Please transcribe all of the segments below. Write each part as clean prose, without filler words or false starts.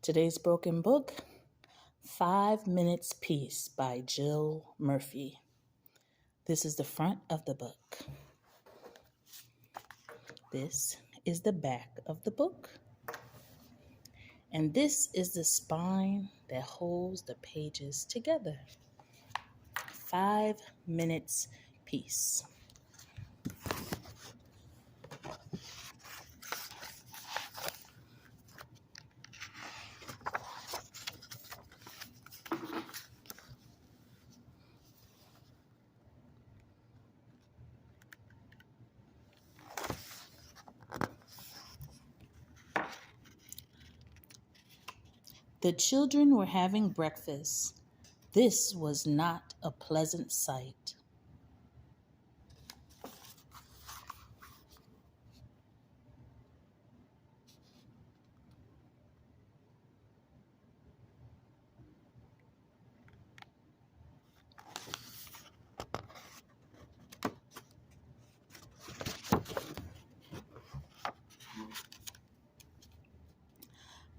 Today's broken book, 5 Minutes Peace by Jill Murphy. This is the front of the book. This is the back of the book. And this is the spine that holds the pages together. 5 Minutes Peace. The children were having breakfast. This was not a pleasant sight.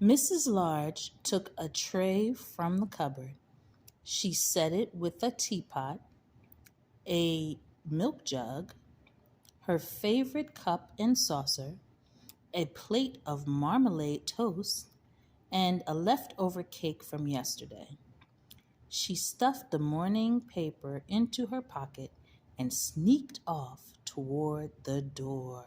Mrs. Large took a tray from the cupboard. She set it with a teapot, a milk jug, her favorite cup and saucer, a plate of marmalade toast, and a leftover cake from yesterday. She stuffed the morning paper into her pocket and sneaked off toward the door.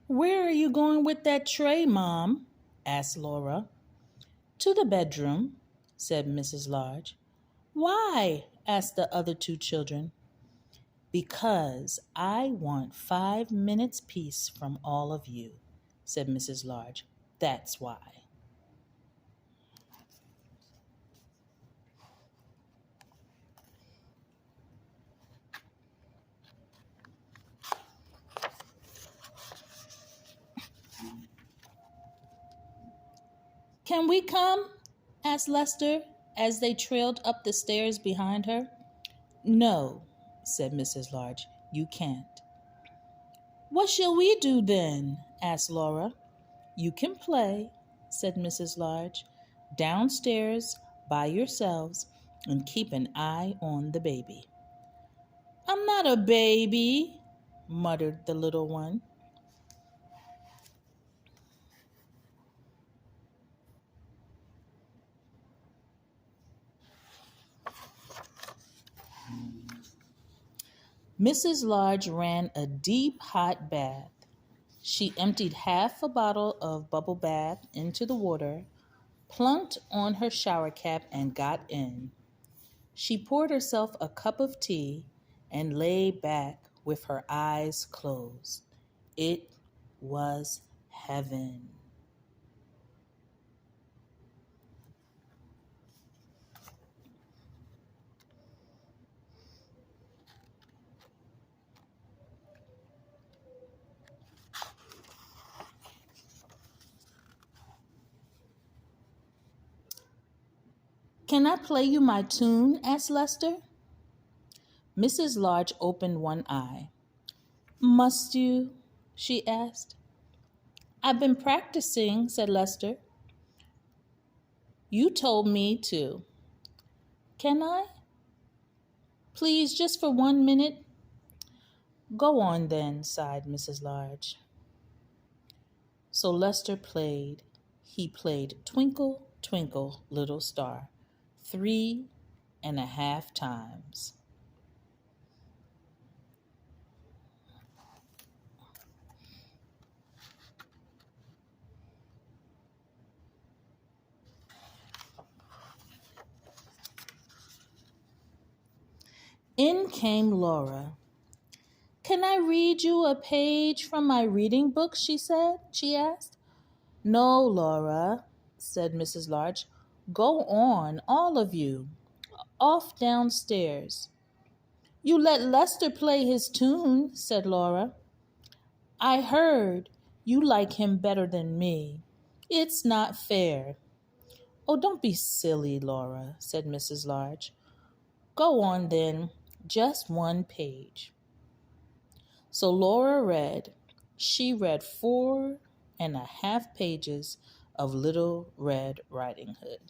"Where are you going with that tray, Mom?" asked Laura. "To the bedroom," said Mrs. Large. "Why?" asked the other two children. "Because I want 5 minutes peace from all of you," said Mrs. Large. "That's why." "Can we come?" asked Lester as they trailed up the stairs behind her. "No," said Mrs. Large, "you can't." "What shall we do then?" asked Laura. "You can play," said Mrs. Large, "downstairs by yourselves and keep an eye on the baby." "I'm not a baby," muttered the little one. Mrs. Large ran a deep hot bath. She emptied half a bottle of bubble bath into the water, plunked on her shower cap, and got in. She poured herself a cup of tea and lay back with her eyes closed. It was heaven. "Can I play you my tune?" asked Lester. Mrs. Large opened one eye. "Must you?" she asked. "I've been practicing," said Lester. "You told me to." "Can I? Please, just for 1 minute." "Go on then," sighed Mrs. Large. So Lester played. He played "Twinkle, Twinkle, Little Star" 3.5 times. In came Laura. "Can I read you a page from my reading book?" she asked. "No, Laura," said Mrs. Large. Go on, all of you, off downstairs. You let Lester play his tune, said Laura. I heard you like him better than me. It's not fair. Oh, don't be silly, Laura, said Mrs. Large. Go on then, just one page. So Laura read. She read 4.5 pages of Little Red Riding Hood.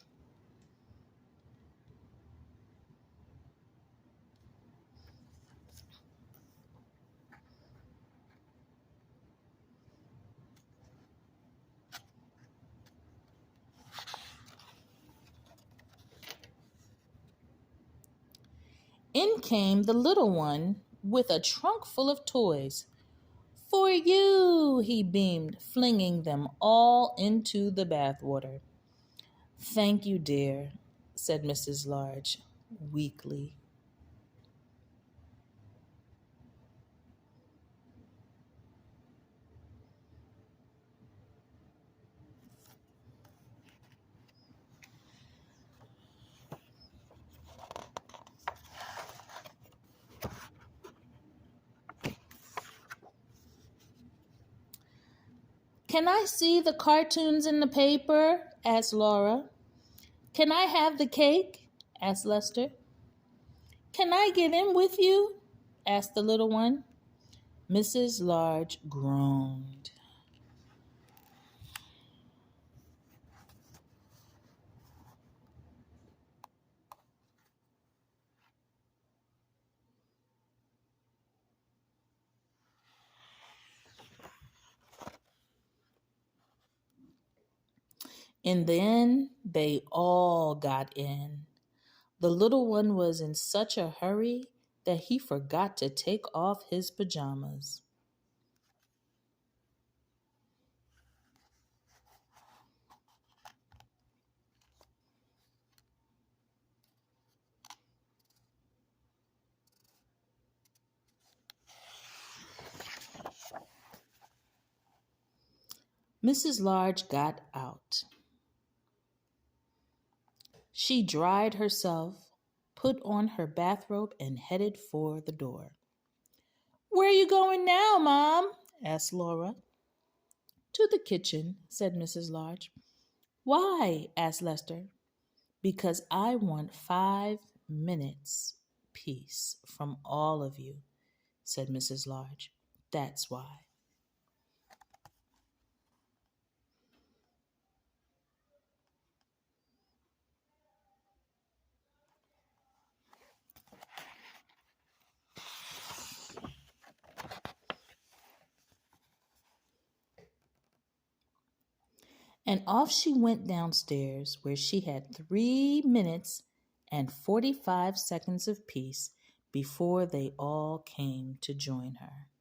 In came the little one with a trunk full of toys. For you, he beamed, flinging them all into the bathwater. Thank you, dear, said Mrs. Large weakly. Can I see the cartoons in the paper? Asked Laura. Can I have the cake? Asked Lester. Can I get in with you? Asked the little one. Mrs. Large groaned. And then they all got in. The little one was in such a hurry that he forgot to take off his pajamas. Mrs. Large got out. She dried herself, put on her bathrobe, and headed for the door. Where are you going now, Mom? Asked Laura. To the kitchen, said Mrs. Large. Why? Asked Lester. Because I want 5 minutes peace from all of you, said Mrs. Large. That's why. And off she went downstairs, where she had 3 minutes and 45 seconds of peace before they all came to join her.